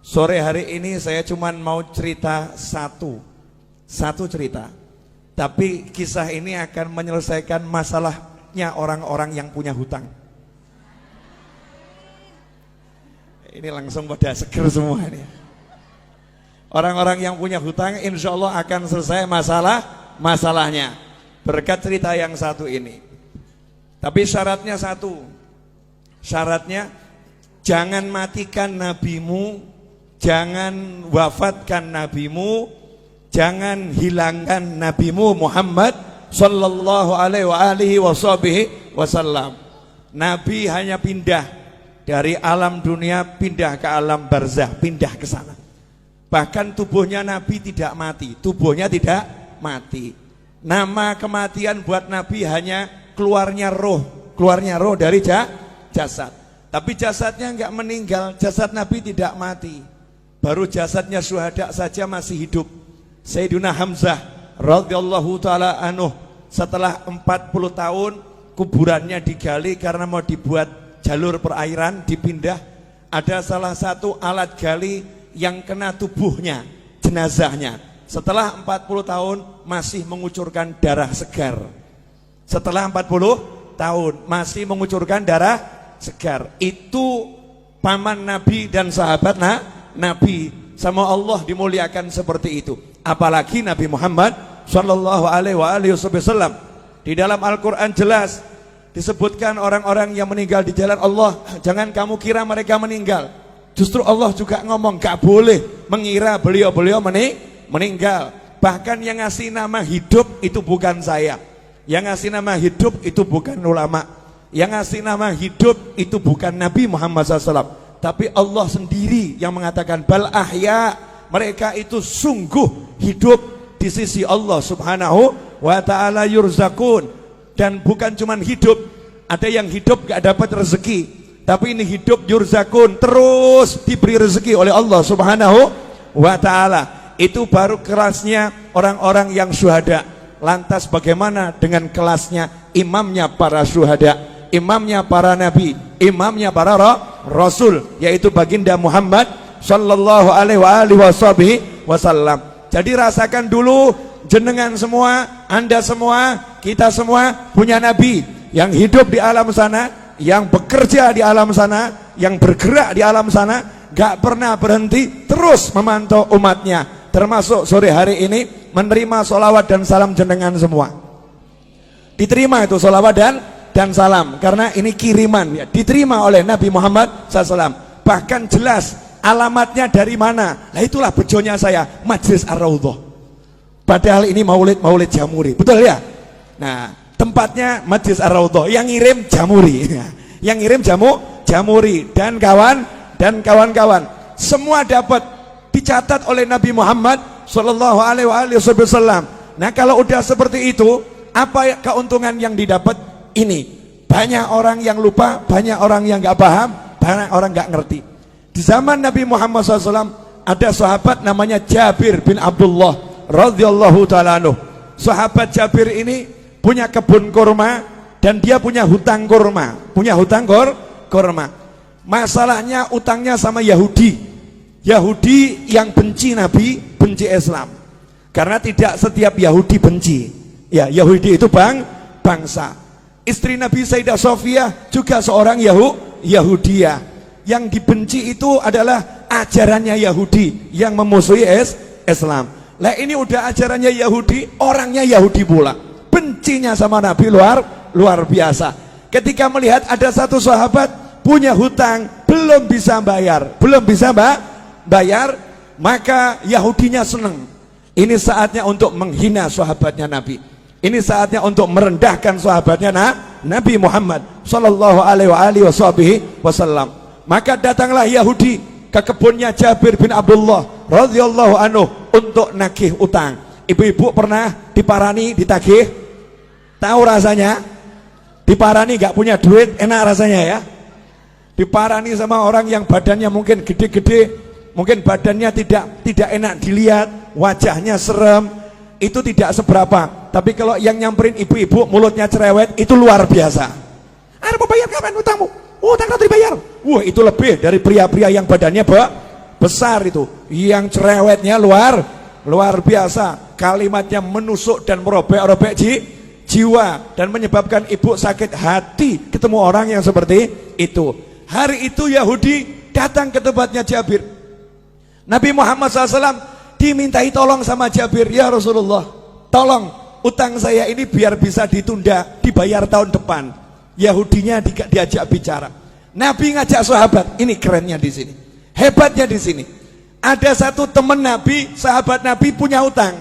Sore hari ini saya cuman mau cerita satu cerita. Tapi kisah ini akan menyelesaikan masalahnya orang-orang yang punya hutang. Ini langsung pada seger semua ini. Orang-orang yang punya hutang insya Allah akan selesai masalahnya berkat cerita yang satu ini. Tapi syaratnya satu. Syaratnya jangan matikan nabimu, jangan wafatkan nabimu, jangan hilangkan nabimu Muhammad sallallahu alaihi wasallam. Nabi hanya pindah dari alam dunia pindah ke alam barzah, pindah ke sana. Bahkan tubuhnya Nabi tidak mati, tubuhnya tidak mati. Nama kematian buat Nabi hanya keluarnya roh dari jasad. Tapi jasadnya enggak meninggal, jasad Nabi tidak mati. Baru jasadnya syuhada saja masih hidup. Sayyidina Hamzah radhiyallahu taala anhu setelah 40 tahun kuburannya digali karena mau dibuat jalur perairan, dipindah. Ada salah satu alat gali yang kena tubuhnya, jenazahnya. Setelah 40 tahun masih mengucurkan darah segar. Setelah 40 tahun masih mengucurkan darah segar. Itu paman Nabi dan sahabat Nabi, sama Allah dimuliakan seperti itu. Apalagi Nabi Muhammad sallallahu alaihi wasallam. Di dalam Al-Qur'an jelas disebutkan orang-orang yang meninggal di jalan Allah, jangan kamu kira mereka meninggal. Justru Allah juga ngomong gak boleh mengira beliau-beliau meninggal. Bahkan yang ngasih nama hidup itu bukan saya. Yang ngasih nama hidup itu bukan ulama. Yang ngasih nama hidup itu bukan Nabi Muhammad SAW. Tapi Allah sendiri yang mengatakan bal ahya, mereka itu sungguh hidup di sisi Allah subhanahu wa ta'ala yurzakun. Dan bukan cuman hidup, ada yang hidup gak dapat rezeki, tapi ini hidup yurzakun, terus diberi rezeki oleh Allah subhanahu wa ta'ala. Itu baru kelasnya orang-orang yang syuhada. Lantas bagaimana dengan kelasnya imamnya para syuhada, imamnya para nabi, imamnya para rasul, yaitu baginda Muhammad sallallahu alaihi wasallam. Jadi rasakan dulu, jenengan semua, anda semua, kita semua punya nabi yang hidup di alam sana, yang bekerja di alam sana, yang bergerak di alam sana, gak pernah berhenti, terus memantau umatnya. Termasuk sore hari ini menerima sholawat dan salam jenengan semua. Diterima itu sholawat dan salam, karena ini kiriman ya, diterima oleh Nabi Muhammad SAW. Bahkan jelas alamatnya dari mana. Nah itulah bejonya saya, Majlis Ar-Raudhah. Padahal ini maulid Jamuri, betul ya? Nah tempatnya Majlis Ar-Raudhah, yang ngirim Jamuri, yang ngirim Jamuri dan kawan-kawan semua dapat dicatat oleh Nabi Muhammad sallallahu alaihi wasallam. Nah kalau udah seperti itu, apa keuntungan yang didapat? Ini banyak orang yang lupa, banyak orang yang gak paham, banyak orang gak ngerti. Di zaman Nabi Muhammad SAW ada sahabat namanya Jabir bin Abdullah radhiyallahu ta'ala anhu. Sahabat Jabir ini punya kebun kurma dan dia punya hutang kurma, kurma. Masalahnya utangnya sama Yahudi yang benci Nabi, benci Islam. Karena tidak setiap Yahudi benci. Ya, Yahudi itu bangsa. Istri Nabi Sayyidah Sofiyah juga seorang Yahudiyah. Yang dibenci itu adalah ajarannya Yahudi yang memusuhi Islam. Lah ini udah ajarannya Yahudi, orangnya Yahudi pula. Bencinya sama Nabi luar biasa. Ketika melihat ada satu sahabat punya hutang, belum bisa bayar, maka Yahudinya senang. Ini saatnya untuk menghina sahabatnya Nabi. Ini saatnya untuk merendahkan sahabatnya Nabi Muhammad sallallahu alaihi wasallam. Maka datanglah Yahudi ke kebunnya Jabir bin Abdullah radhiyallahu anhu untuk nagih utang. Ibu-ibu pernah diparani, ditagih? Tahu rasanya? Diparani gak punya duit, enak rasanya ya? Diparani sama orang yang badannya mungkin gede-gede, mungkin badannya tidak enak dilihat, wajahnya serem, itu tidak seberapa. Tapi kalau yang nyamperin ibu-ibu mulutnya cerewet, itu luar biasa. Mau bayar kapan utangmu? Utang nanti dibayar. Wah itu lebih dari pria-pria yang badannya besar itu, yang cerewetnya luar biasa, kalimatnya menusuk dan merobek-robek jiwa dan menyebabkan ibu sakit hati ketemu orang yang seperti itu. Hari itu Yahudi datang ke tempatnya Jabir. Nabi Muhammad SAW dimintai tolong sama Jabir, ya Rasulullah, tolong utang saya ini biar bisa ditunda, dibayar tahun depan. Yahudinya diajak bicara. Nabi ngajak sahabat, ini kerennya di sini, hebatnya di sini. Ada satu teman Nabi, sahabat Nabi punya utang.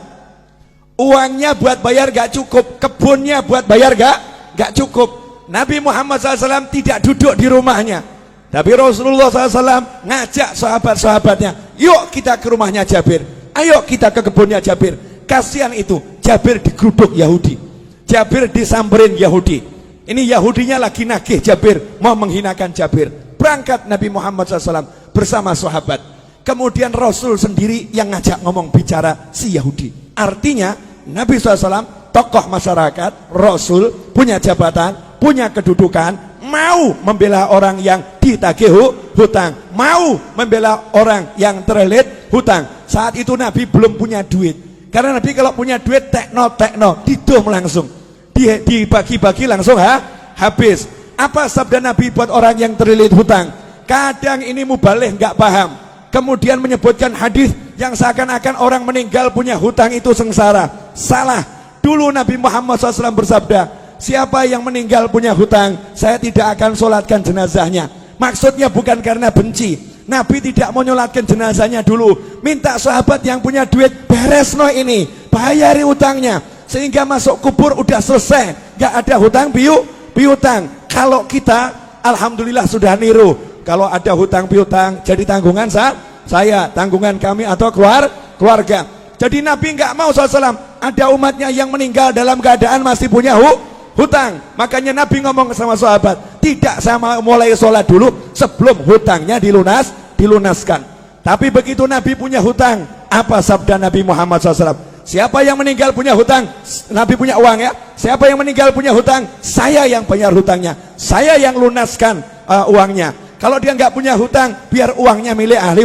Uangnya buat bayar gak cukup, kebunnya buat bayar gak cukup. Nabi Muhammad SAW tidak duduk di rumahnya, tapi Rasulullah SAW ngajak sahabat-sahabatnya, yuk kita ke rumahnya Jabir, ayo kita ke kebunnya Jabir. Kasihan itu, Jabir digeruduk Yahudi, Jabir disamperin Yahudi. Ini Yahudinya lagi nagih Jabir, mau menghinakan Jabir. Berangkat Nabi Muhammad SAW bersama sahabat. Kemudian Rasul sendiri yang ngajak ngomong bicara si Yahudi. Artinya Nabi SAW tokoh masyarakat, Rasul punya jabatan, punya kedudukan, mau membela orang yang ditagih hutang, mau membela orang yang terlilit hutang. Saat itu Nabi belum punya duit, karena Nabi kalau punya duit tekno didum langsung, dibagi-bagi langsung habis. Apa sabda Nabi buat orang yang terlilit hutang? Kadang ini mubalih nggak paham, kemudian menyebutkan hadis yang seakan-akan orang meninggal punya hutang itu sengsara. Salah. Dulu Nabi Muhammad SAW bersabda, siapa yang meninggal punya hutang, saya tidak akan sholatkan jenazahnya. Maksudnya bukan karena benci, Nabi tidak mau nyolatkan jenazahnya dulu, minta sahabat yang punya duit, beres no ini, bayari hutangnya, sehingga masuk kubur udah selesai, gak ada hutang piutang. Kalau kita alhamdulillah sudah niru, kalau ada hutang piutang jadi tanggungan saya, tanggungan kami atau keluarga. Jadi Nabi nggak mau SAW ada umatnya yang meninggal dalam keadaan masih punya hutang. Makanya Nabi ngomong sama sahabat, tidak sama mulai sholat dulu sebelum hutangnya dilunaskan. Tapi begitu Nabi punya hutang, apa sabda Nabi Muhammad SAW? Siapa yang meninggal punya hutang, Nabi punya uang ya, siapa yang meninggal punya hutang, saya yang bayar hutangnya, saya yang lunaskan uangnya. Kalau dia nggak punya hutang, biar uangnya milik ahli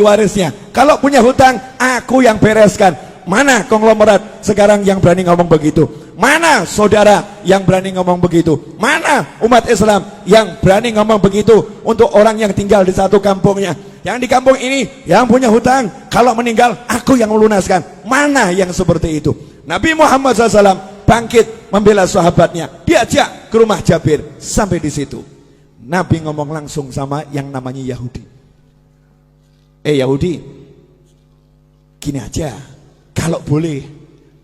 warisnya. Kalau punya hutang, aku yang bereskan. Mana konglomerat sekarang yang berani ngomong begitu? Mana saudara yang berani ngomong begitu? Mana umat Islam yang berani ngomong begitu untuk orang yang tinggal di satu kampungnya? Yang di kampung ini yang punya hutang, kalau meninggal aku yang melunaskan. Mana yang seperti itu? Nabi Muhammad SAW bangkit membela sahabatnya, diajak ke rumah Jabir. Sampai di situ Nabi ngomong langsung sama yang namanya Yahudi. Yahudi, gini aja, kalau boleh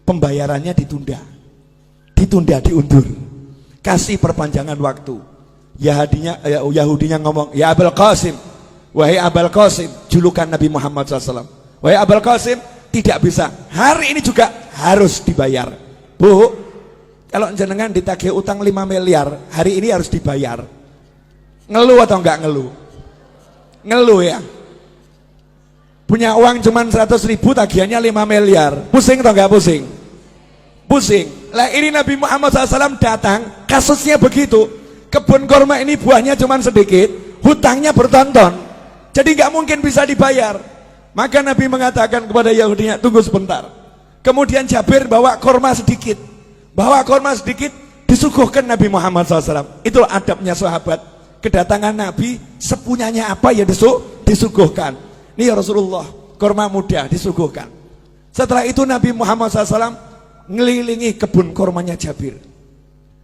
pembayarannya ditunda, diundur, kasih perpanjangan waktu. Yahudinya ngomong, ya Abul Qasim, wahai Abul Qasim, julukan Nabi Muhammad SAW, wahai Abul Qasim, tidak bisa, hari ini juga harus dibayar. Bu, kalau jenengan ditagih utang 5 miliar, hari ini harus dibayar. Ngeluh atau enggak ngeluh? Ngeluh ya. Punya uang cuman 100.000, tagihannya 5 miliar. Pusing atau enggak pusing? Pusing. Lah ini Nabi Muhammad SAW datang, kasusnya begitu. Kebun kurma ini buahnya cuman sedikit, hutangnya bertonton. Jadi enggak mungkin bisa dibayar. Maka Nabi mengatakan kepada Yahudinya, tunggu sebentar. Kemudian Jabir bawa kurma sedikit. Disuguhkan Nabi Muhammad SAW. Itulah adabnya sahabat. Kedatangan Nabi sepunyanya apa ya disuguhkan. Ini ya Rasulullah, kurma muda disuguhkan. Setelah itu Nabi Muhammad SAW ngelilingi kebun kurmanya Jabir.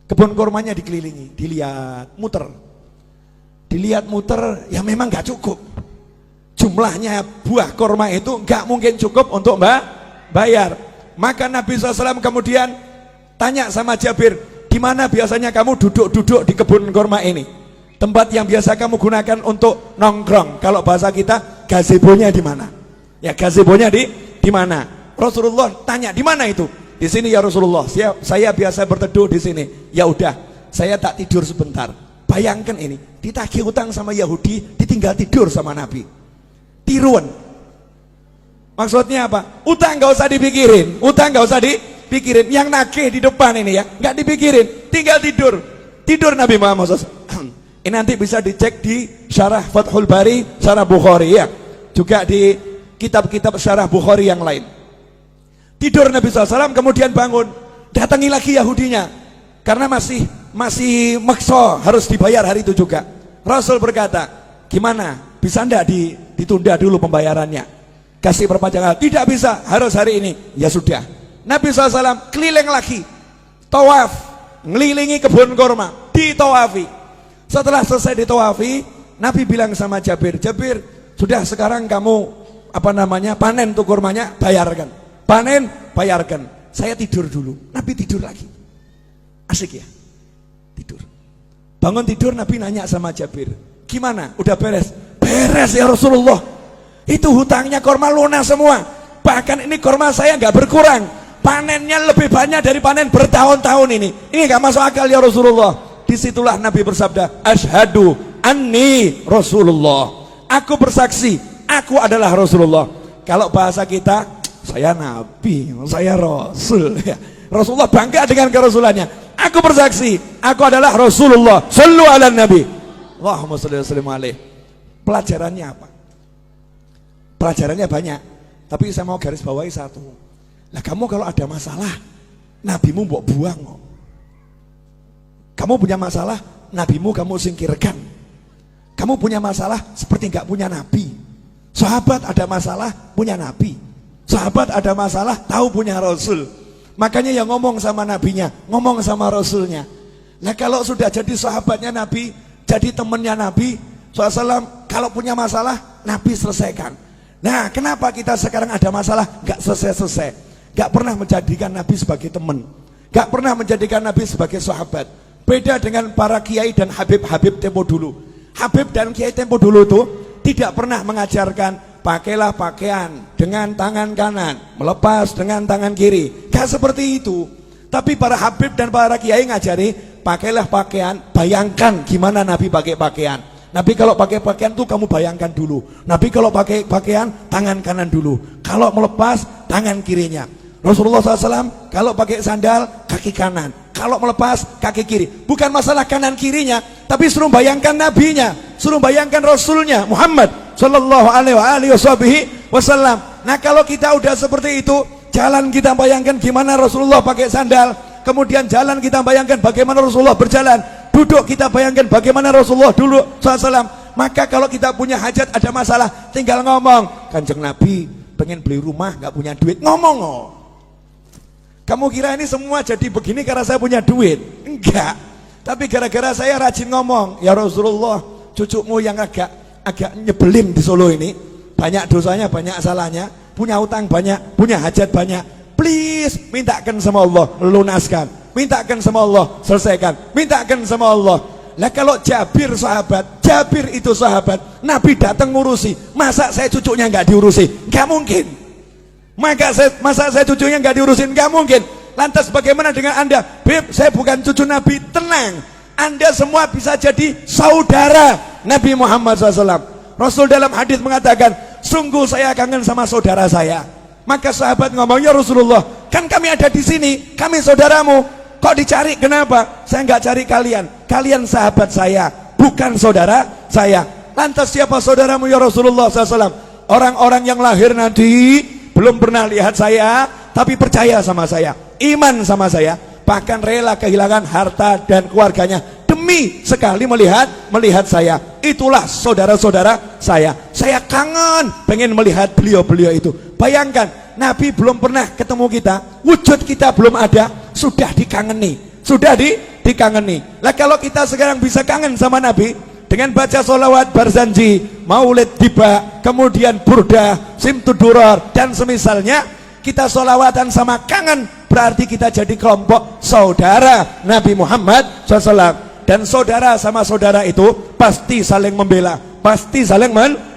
Kebun kurmanya dikelilingi, dilihat muter, ya memang gak cukup. Jumlahnya buah kurma itu gak mungkin cukup untuk bayar. Maka Nabi SAW kemudian tanya sama Jabir, di mana biasanya kamu duduk-duduk di kebun kurma ini? Tempat yang biasa kamu gunakan untuk nongkrong. Kalau bahasa kita, gazebonya di mana? Ya, gazebonya di mana? Rasulullah tanya, di mana itu? Di sini ya Rasulullah. Saya biasa berteduh di sini. Ya udah, saya tak tidur sebentar. Bayangkan ini, ditagih utang sama Yahudi, ditinggal tidur sama Nabi. Tiruan. Maksudnya apa? Utang gak usah dipikirin. Yang nagih di depan ini ya, nggak dipikirin, tinggal tidur Nabi Muhammad SAW. Ini nanti bisa dicek di Syarah Fathul Bari, Syarah Bukhari ya. juga di kitab-kitab syarah Bukhari yang lain. Tidur Nabi SAW, kemudian bangun, datangi lagi Yahudinya, karena masih maksa harus dibayar hari itu juga. Rasul berkata, gimana, bisa enggak ditunda dulu pembayarannya, kasih perpanjangan? Tidak bisa, harus hari ini. Ya sudah, Nabi SAW keliling lagi, tawaf, ngelilingi kebun kurma, ditawafi. Setelah selesai ditawafi, Nabi bilang sama Jabir, Jabir, sudah sekarang kamu panen tuh kurmanya, bayarkan. Panen, bayarkan. Saya tidur dulu. Nabi tidur lagi. Asik ya, tidur. Bangun tidur, Nabi nanya sama Jabir, gimana, udah beres? Beres ya Rasulullah, itu hutangnya kurma lunas semua. Bahkan ini kurma saya nggak berkurang, panennya lebih banyak dari panen bertahun-tahun ini nggak masuk akal ya Rasulullah. Disitulah Nabi bersabda, asyhadu anni Rasulullah, aku bersaksi aku adalah Rasulullah. Kalau bahasa kita, saya Nabi, saya Rasul ya. Rasulullah bangga dengan kerasulannya. Aku bersaksi aku adalah Rasulullah. Shallu ala Nabi, Allahumma shalli wa sallim alaihi. Pelajarannya apa? Pelajarannya banyak, tapi saya mau garis bawahi satu. Lah kamu kalau ada masalah, nabimu mbok buang. Kamu punya masalah, nabimu kamu singkirkan. Kamu punya masalah seperti nggak punya nabi. Sahabat ada masalah, punya nabi. Sahabat ada masalah, tahu punya Rasul. Makanya yang ngomong sama nabinya, ngomong sama Rasulnya. Nah kalau sudah jadi sahabatnya Nabi, jadi temannya Nabi SAW, kalau punya masalah, Nabi selesaikan. Nah kenapa kita sekarang ada masalah gak selesai-selesai, gak pernah menjadikan Nabi sebagai teman, gak pernah menjadikan Nabi sebagai sahabat. Beda dengan para kiai dan habib-habib tempo dulu. Habib dan kiai tempo dulu itu tidak pernah mengajarkan pakailah pakaian dengan tangan kanan, melepas dengan tangan kiri. Gak seperti itu. Tapi para habib dan para kiai ngajari pakailah pakaian, bayangkan gimana Nabi pakai pakaian. Nabi kalau pakai pakaian tuh kamu bayangkan dulu. Nabi kalau pakai pakaian tangan kanan dulu, kalau melepas tangan kirinya. Rasulullah SAW kalau pakai sandal kaki kanan, kalau melepas kaki kiri. Bukan masalah kanan kirinya, tapi suruh bayangkan nabinya, suruh bayangkan Rasulnya Muhammad Sallallahu alaihi wasallam. Nah kalau kita udah seperti itu, jalan kita bayangkan gimana Rasulullah pakai sandal, kemudian jalan kita bayangkan bagaimana Rasulullah berjalan, duduk kita bayangkan bagaimana Rasulullah dulu SAW. Maka kalau kita punya hajat, ada masalah, tinggal ngomong, Kanjeng Nabi pengen beli rumah gak punya duit, ngomong. Kamu kira ini semua jadi begini karena saya punya duit? Enggak. Tapi gara-gara saya rajin ngomong, ya Rasulullah, cucumu yang agak nyebelin di Solo ini, banyak dosanya, banyak salahnya, punya utang banyak, punya hajat banyak, please mintakan sama Allah, lunaskan, mintakan sama Allah, selesaikan, mintakan sama Allah. Lah kalau Jabir sahabat, Jabir itu sahabat, Nabi datang ngurusi, masa saya cucunya nggak diurusi? Nggak mungkin. Masa saya cucunya nggak diurusin? Nggak mungkin. Lantas bagaimana dengan Anda? Beb, saya bukan cucu Nabi. Tenang, Anda semua bisa jadi saudara Nabi Muhammad SAW. Rasul dalam hadis mengatakan, sungguh saya kangen sama saudara saya. Maka sahabat ngomong, ya Rasulullah, kan kami ada di sini, kami saudaramu, kok dicari? Kenapa? Saya nggak cari kalian, kalian sahabat saya, bukan saudara saya. Lantas siapa saudaramu ya Rasulullah SAW? Orang-orang yang lahir nanti belum pernah lihat saya, tapi percaya sama saya, iman sama saya, bahkan rela kehilangan harta dan keluarganya demi sekali melihat saya. Itulah saudara-saudara saya. Saya kangen pengen melihat beliau-beliau itu. Bayangkan, Nabi belum pernah ketemu kita, wujud kita belum ada, sudah dikangeni, dikangeni. Lah kalau kita sekarang bisa kangen sama Nabi dengan baca sholawat barzanji, maulid tiba, kemudian burdah, simtudurar dan semisalnya, kita sholawatan sama kangen, berarti kita jadi kelompok saudara Nabi Muhammad SAW. Dan saudara sama saudara itu pasti saling membela, pasti saling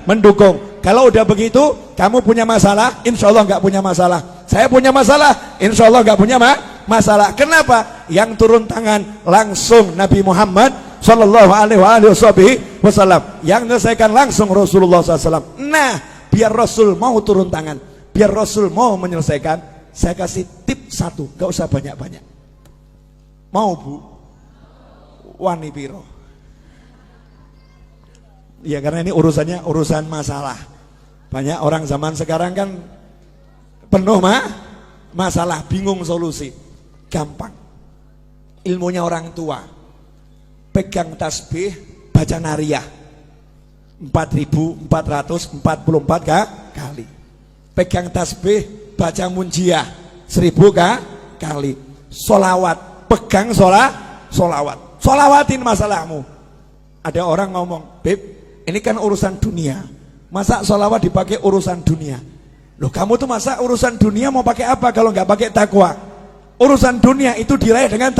mendukung. Kalau udah begitu, kamu punya masalah, insya Allah nggak punya masalah. Saya punya masalah, insya Allah nggak punya masalah. Kenapa? Yang turun tangan langsung Nabi Muhammad Sallallahu alaihi wasallam, yang menyelesaikan langsung Rasulullah SAW. Nah, biar Rasul mau turun tangan, biar Rasul mau menyelesaikan, saya kasih tip satu, gak usah banyak-banyak. Mau bu? Wani piro? Ya karena ini urusannya urusan masalah. Banyak orang zaman sekarang kan penuh masalah, bingung solusi. Gampang. Ilmunya orang tua. Pegang tasbih, baca nariyah 4.444 kali. Pegang tasbih, baca munjiah 1.000 kali. Solawat, pegang solawat. Solawatin masalahmu. Ada orang ngomong, Beb, ini kan urusan dunia, masa solawat dipakai urusan dunia? Loh, kamu tuh masa urusan dunia mau pakai apa kalau nggak pakai takwa? Urusan dunia itu diraih dengan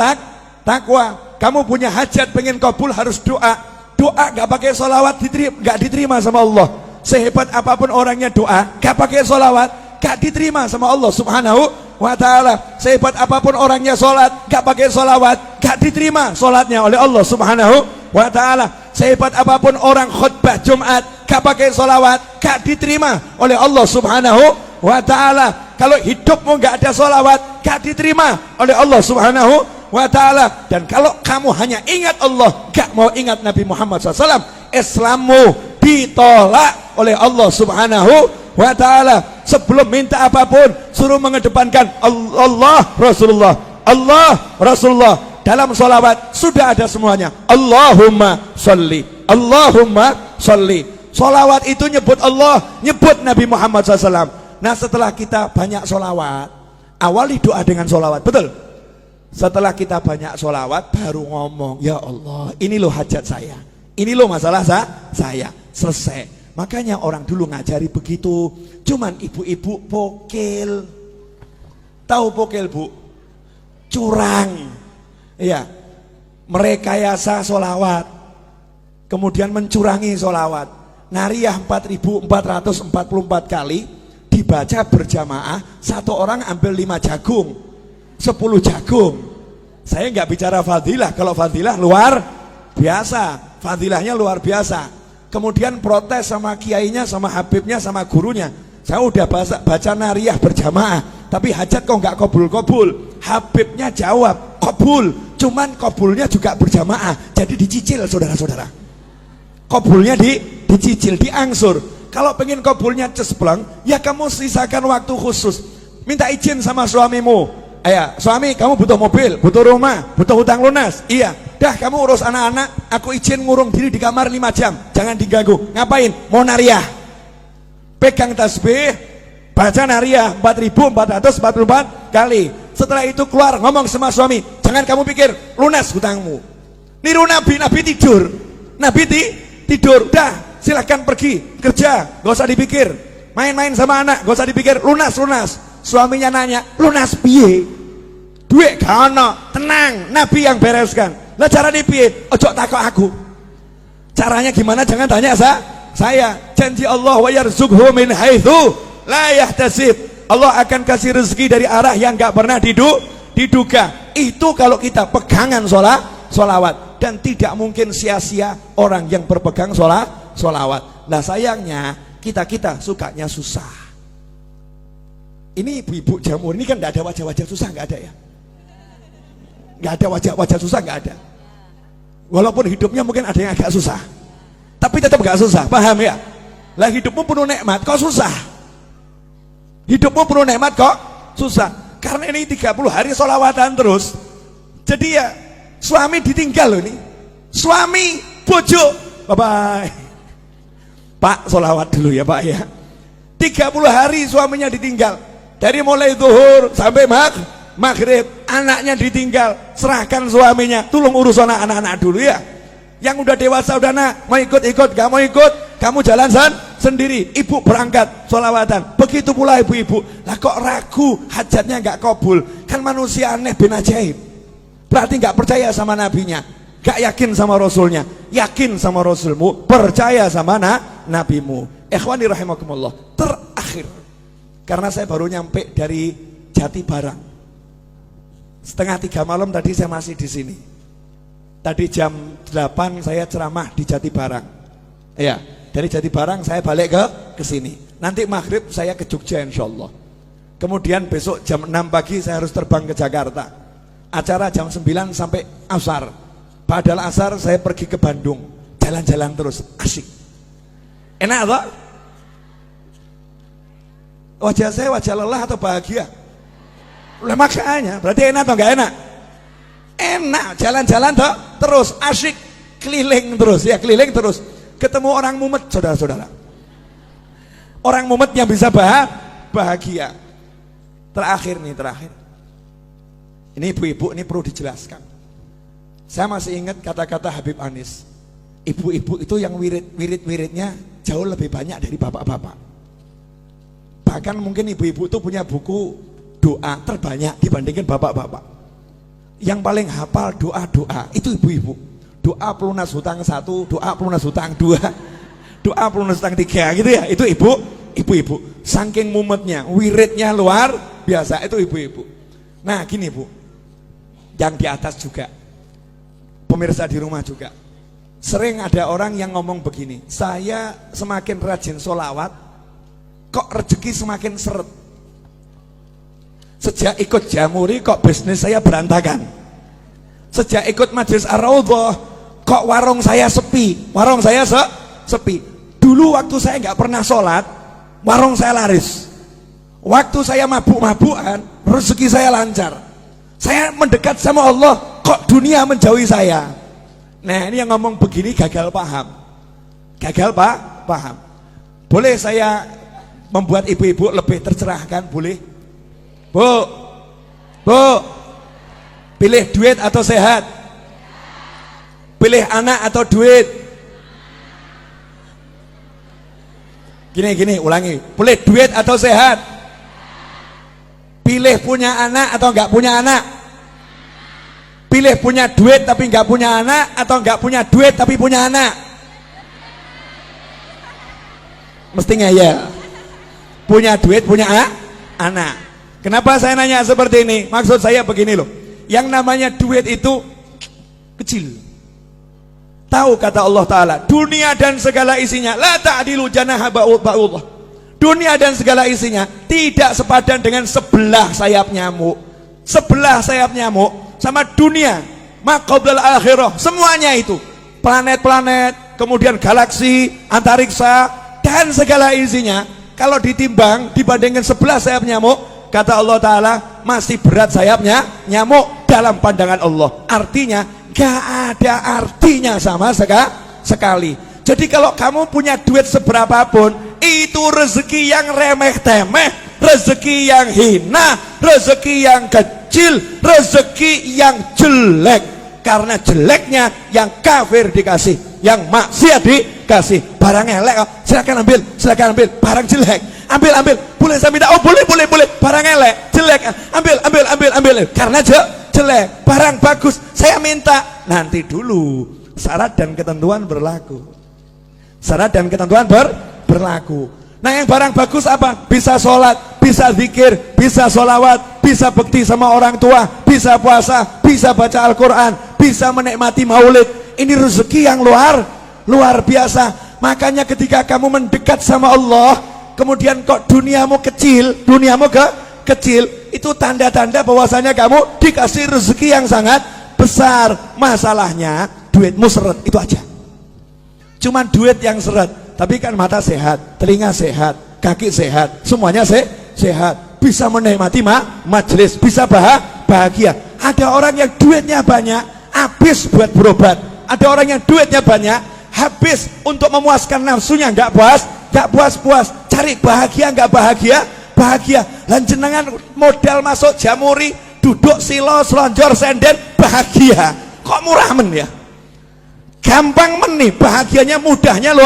takwa. Kamu punya hajat pengen kabul harus doa. Doa nggak pakai solawat nggak diterima sama Allah. Sehebat apapun orangnya doa, nggak pakai solawat nggak diterima sama Allah Subhanahu wa ta'ala. Sehebat apapun orangnya sholat, nggak pakai solawat nggak diterima sholatnya oleh Allah Subhanahu wa ta'ala. Sehebat apapun orang khutbah Jumat, gak pakai solawat, gak diterima oleh Allah Subhanahu wa ta'ala. Kalau hidupmu gak ada solawat, gak diterima oleh Allah Subhanahu wa ta'ala. Dan kalau kamu hanya ingat Allah, gak mau ingat Nabi Muhammad SAW, Islammu ditolak oleh Allah Subhanahu wa ta'ala. Sebelum minta apapun, suruh mengedepankan Allah Rasulullah, Allah Rasulullah. Dalam sholawat sudah ada semuanya. Allahumma sholli, Allahumma sholli. Sholawat itu nyebut Allah, nyebut Nabi Muhammad SAW. Nah, setelah kita banyak sholawat, awali doa dengan sholawat, betul? Setelah kita banyak sholawat, baru ngomong, ya Allah, ini loh hajat saya, ini loh masalah saya, selesai. Makanya orang dulu ngajari begitu. Cuman ibu-ibu pokil. Tahu pokil, Bu? Curang. Iya, merekayasa solawat, kemudian mencurangi solawat. Nariyah 4.444 kali dibaca berjamaah, satu orang ambil 5 jagung, 10 jagung. Saya nggak bicara fadilah, kalau fadilah luar biasa, fadilahnya luar biasa. Kemudian protes sama kiainya, sama habibnya, sama gurunya. Saya udah baca nariyah berjamaah, tapi hajat kok nggak kabul-kabul. Habibnya jawab, kabul, cuman kabulnya juga berjamaah, jadi dicicil saudara-saudara. Kabulnya dicicil, diangsur. Kalau pengen kabulnya cespleng, ya kamu sisakan waktu khusus. Minta izin sama suamimu. Suami, kamu butuh mobil, butuh rumah, butuh hutang lunas. Iya, dah kamu urus anak-anak, aku izin ngurung diri di kamar 5 jam, jangan diganggu. Ngapain? Mau nariyah. Pegang tasbih, baca nariyah 4.444 kali. Setelah itu keluar ngomong sama suami, jangan kamu pikir lunas hutangmu. Niru Nabi, Nabi tidur. Nabi tidur. Dah, silahkan pergi kerja, gak usah dipikir. Main-main sama anak, gak usah dipikir lunas. Suaminya nanya, lunas piye? Duit gak ono, tenang, Nabi yang bereskan. Lah cara piye? Ojo takok aku. Caranya gimana? Jangan tanya saya. Janji Allah, wa yarzuqhu min haitsu la yahtasib. Allah akan kasih rezeki dari arah yang gak pernah diduga. Itu kalau kita pegangan sholawat. Dan tidak mungkin sia-sia orang yang berpegang sholawat. Nah sayangnya kita sukanya susah. Ini ibu-ibu jamur ini kan gak ada wajah-wajah susah, gak ada ya. Gak ada wajah-wajah susah, gak ada. Walaupun hidupnya mungkin ada yang agak susah, tapi tetap gak susah, paham ya? Lah hidupmu penuh nikmat kok susah? Hidupmu penuh nikmat kok susah? Karena ini 30 hari sholawatan terus. Jadi ya suami ditinggal loh ini. Suami, bojo, bye-bye. Pak, sholawat dulu ya Pak ya. 30 hari suaminya ditinggal. Dari mulai zuhur sampai maghrib, anaknya ditinggal. Serahkan suaminya, tolong urus anak-anak dulu ya. Yang udah dewasa udah mau ikut, gak mau ikut, kamu jalan sendiri. Ibu berangkat sholawatan. Begitu pula ibu-ibu. Lah kok ragu hajatnya gak kabul? Kan manusia aneh bin ajaib. Berarti gak percaya sama nabinya, gak yakin sama rasulnya. Yakin sama rasulmu, percaya sama nabimu. Ikhwani rahimakumullah. Terakhir, karena saya baru nyampe dari Jati Barang, 2:30 malam tadi saya masih di sini. Tadi jam 8 saya ceramah di Jati Barang. Ya, dari Jati Barang saya balik ke sini. Nanti maghrib saya ke Jogja insyaallah. Kemudian besok jam 6 pagi saya harus terbang ke Jakarta. Acara jam 9 sampai asar. Padahal asar saya pergi ke Bandung, jalan-jalan terus, asik. Enak toh? Wajah saya wajah lelah atau bahagia? Lah makanya, berarti enak atau enggak enak? Enak, jalan-jalan toh terus, asyik keliling terus ya, keliling terus. Ketemu orang mumet, saudara-saudara. Orang mumet yang bisa bahagia. Terakhir. Ini ibu-ibu, ini perlu dijelaskan. Saya masih ingat kata-kata Habib Anis. Ibu-ibu itu yang wirid-wiridnya jauh lebih banyak dari bapak-bapak. Bahkan mungkin ibu-ibu itu punya buku doa terbanyak dibandingkan bapak-bapak. Yang paling hafal doa-doa itu ibu-ibu. Doa pelunas hutang 1, doa pelunas hutang 2, doa pelunas hutang 3 gitu ya. Itu ibu-ibu. Saking mumetnya, wiridnya luar biasa, itu ibu-ibu. Nah gini Bu, yang di atas juga, pemirsa di rumah juga, sering ada orang yang ngomong begini, saya semakin rajin sholawat, kok rezeki semakin seret. Sejak ikut Jamuri kok bisnis saya berantakan. Sejak ikut Majelis Ar-Raudhah kok warung saya sepi. Warung saya sepi. Dulu waktu saya nggak pernah sholat, warung saya laris. Waktu saya mabuk-mabukan, rezeki saya lancar. Saya mendekat sama Allah, kok dunia menjauhi saya. Nah ini yang ngomong begini gagal paham. Gagal paham. Boleh saya membuat ibu-ibu lebih tercerahkan? Boleh? Bu, pilih duit atau sehat? Pilih anak atau duit? Gini, ulangi. Pilih duit atau sehat? Pilih punya anak atau enggak punya anak? Pilih punya duit tapi enggak punya anak, atau enggak punya duit tapi punya anak? Mesti ngeyel. Punya duit, punya anak. Kenapa saya nanya seperti ini? Maksud saya begini loh. Yang namanya duit itu kecil. Tahu kata Allah Ta'ala, dunia dan segala isinya la ta'dilu janaha ba'udlah. Dunia dan segala isinya tidak sepadan dengan sebelah sayap nyamuk. Sebelah sayap nyamuk sama dunia, maqablal akhirah, semuanya itu. Planet-planet, kemudian galaksi, antariksa, dan segala isinya, kalau ditimbang dibandingkan sebelah sayap nyamuk, kata Allah Ta'ala, masih berat sayapnya nyamuk dalam pandangan Allah. Artinya gak ada artinya sama sekali. Jadi kalau kamu punya duit seberapapun, itu rezeki yang remeh-temeh, rezeki yang hina, rezeki yang kecil, rezeki yang jelek. Karena jeleknya yang kafir dikasih, yang maksiat dikasih. Barang elek, silakan ambil, barang jelek, ambil, boleh saya minta? Oh boleh, barang elek, jelek, ambil, karena jelek. Barang bagus saya minta, nanti dulu, syarat dan ketentuan berlaku. Syarat dan ketentuan berlaku. Nah yang barang bagus apa? Bisa sholat, bisa zikir, bisa sholawat, bisa bekti sama orang tua, bisa puasa, bisa baca Al-Quran, bisa menikmati maulid. Ini rezeki yang luar biasa. Makanya ketika kamu mendekat sama Allah, kemudian kok duniamu kecil, kecil, itu tanda-tanda bahwasanya kamu dikasih rezeki yang sangat besar. Masalahnya duitmu seret, itu aja. Cuman duit yang seret, tapi kan mata sehat, telinga sehat, kaki sehat, semuanya sehat, bisa menikmati majelis, bisa bahagia. Ada orang yang duitnya banyak, habis buat berobat. Ada orang yang duitnya banyak, habis untuk memuaskan nafsunya, nggak puas, cari bahagia, nggak bahagia. Lan jenengan modal masuk Jamuri, duduk silo, selonjor, senden, bahagia. Kok murah men ya? Gampang men nih, bahagianya, mudahnya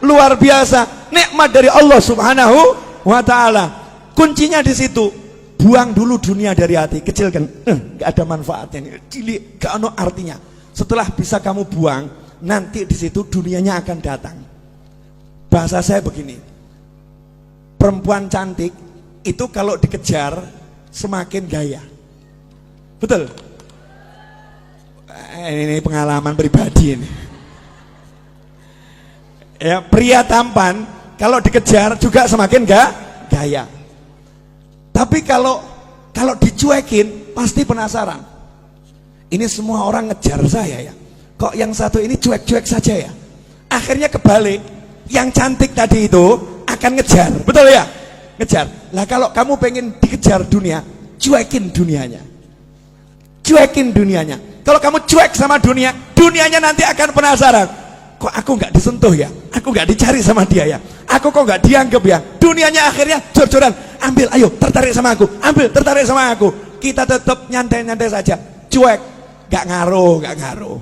luar biasa. Nikmat dari Allah Subhanahu wa Ta'ala. Kuncinya di situ. Buang dulu dunia dari hati, kecilkan. Gak ada manfaatnya nih, cilik, gak ada artinya. Setelah bisa kamu buang, nanti di situ dunianya akan datang. Bahasa saya begini, perempuan cantik itu kalau dikejar semakin gaya. Betul? Ini pengalaman pribadi ini. Ya, pria tampan kalau dikejar juga semakin gaya. Tapi kalau dicuekin pasti penasaran. Ini semua orang ngejar saya ya. Kok yang satu ini cuek-cuek saja ya? Akhirnya kebalik. Yang cantik tadi itu akan ngejar, betul ya? ngejar. Lah kalau kamu pengen dikejar dunia, cuekin dunianya. Cuekin dunianya. Kalau kamu cuek sama dunia, dunianya nanti akan penasaran. Kok aku nggak disentuh ya? Aku nggak dicari sama dia ya? Aku kok nggak dianggap ya? Dunianya akhirnya jor-joran. Ambil, ayo, tertarik sama aku. Ambil, tertarik sama aku. Kita tetap nyantai-nyantai saja. Cuek, nggak ngaruh, nggak ngaruh.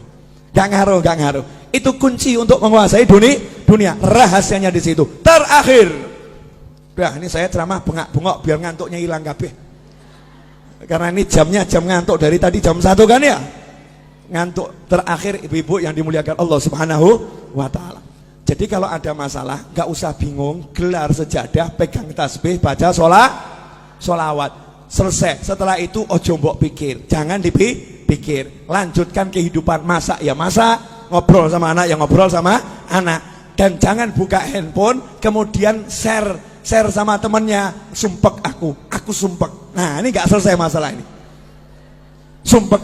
Nggak ngaruh, nggak ngaruh. Itu kunci untuk menguasai dunia. Rahasianya di situ. Terakhir. Udah, ini saya ceramah bengak-bengok biar ngantuknya hilang kabeh. Karena ini jamnya jam ngantuk dari tadi jam 1 kan ya? Ngantuk. Terakhir ibu-ibu yang dimuliakan Allah Subhanahu wa taala. Jadi kalau ada masalah, gak usah bingung, gelar sejadah, pegang tasbih, baca sholawat. Selesai. Setelah itu ojo mbok pikir, jangan dipikir. Lanjutkan kehidupan, masak ya masak, ngobrol sama anak ya ngobrol sama anak. Dan jangan buka handphone, kemudian share sama temennya, sumpek aku sumpek. Nah ini gak selesai masalah ini. Sumpek,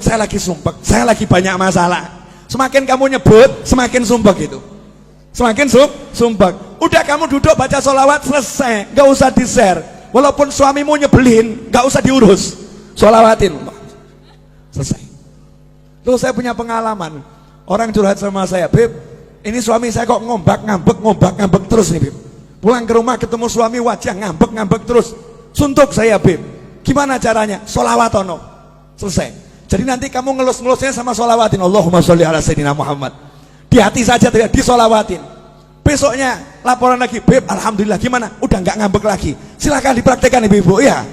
saya lagi banyak masalah. Semakin kamu nyebut, semakin sumpek itu. Semakin sumpek. Udah kamu duduk baca sholawat, selesai, gak usah di-share. Walaupun suamimu nyebelin, gak usah diurus, sholawatin. Selesai. Terus saya punya pengalaman, orang curhat sama saya, Beb, ini suami saya kok ngombak-ngambek terus nih, Beb. Pulang ke rumah ketemu suami wajah ngambek terus. Suntuk saya, Beb. Gimana caranya? Sholawat ono. Selesai. Jadi nanti kamu ngelus-ngelusnya sama sholawatin. Allahumma sholli ala sayyidina Muhammad. Di hati saja tidak disolawatin. Besoknya laporan lagi, Beb, alhamdulillah gimana? Udah nggak ngambek lagi. Silakan dipraktekkan ibu-ibu ya.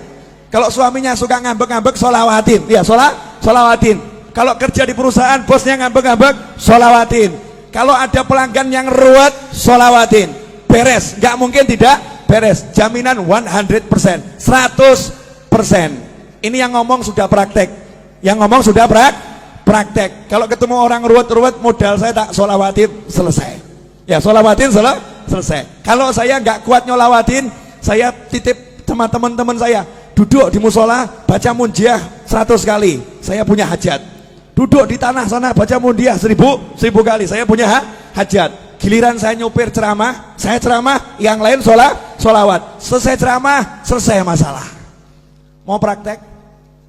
Kalau suaminya suka ngambek-ngambek, sholawatin. Ya, sholawatin. Kalau kerja di perusahaan bosnya ngambek-ngambek, sholawatin. Kalau ada pelanggan yang ruwet, sholawatin. Beres, nggak mungkin tidak beres. Jaminan 100%, 100%. Ini yang ngomong sudah praktek. Yang ngomong sudah praktek. Kalau ketemu orang ruwet-ruwet, modal saya tak sholawatin, selesai. Ya, sholawatin selesai. Kalau saya nggak kuat nyolawatin, saya titip sama teman-teman saya, duduk di musola baca munjiah 100 kali, saya punya hajat. Duduk di tanah sana baca munjiah 1000 kali, saya punya hajat. Giliran saya nyupir ceramah, saya ceramah, yang lain sholawat. Selesai ceramah, selesai masalah. Mau praktek?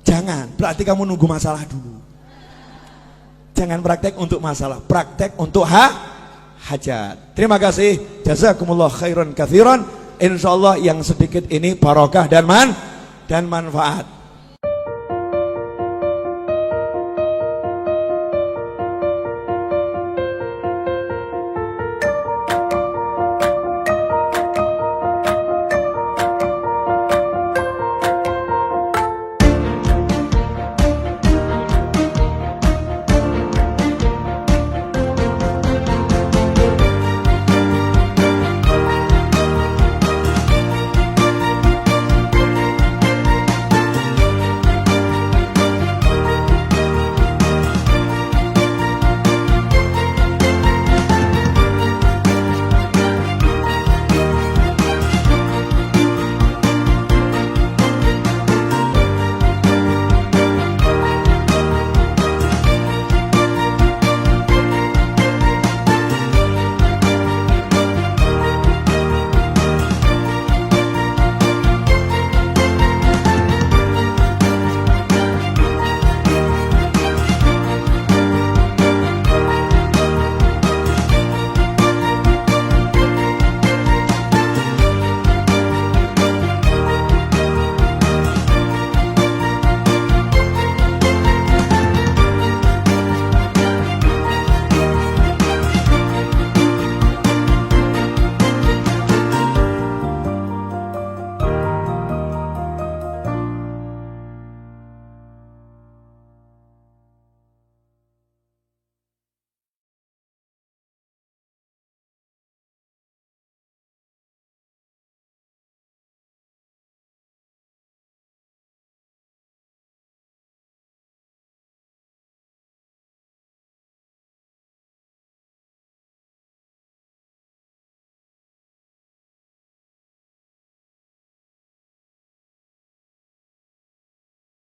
Jangan, berarti kamu nunggu masalah dulu. Jangan praktek untuk masalah, praktek untuk hajat. Terima kasih, jazakumullah khairan katsiran. Insyaallah yang sedikit ini barokah dan manfaat.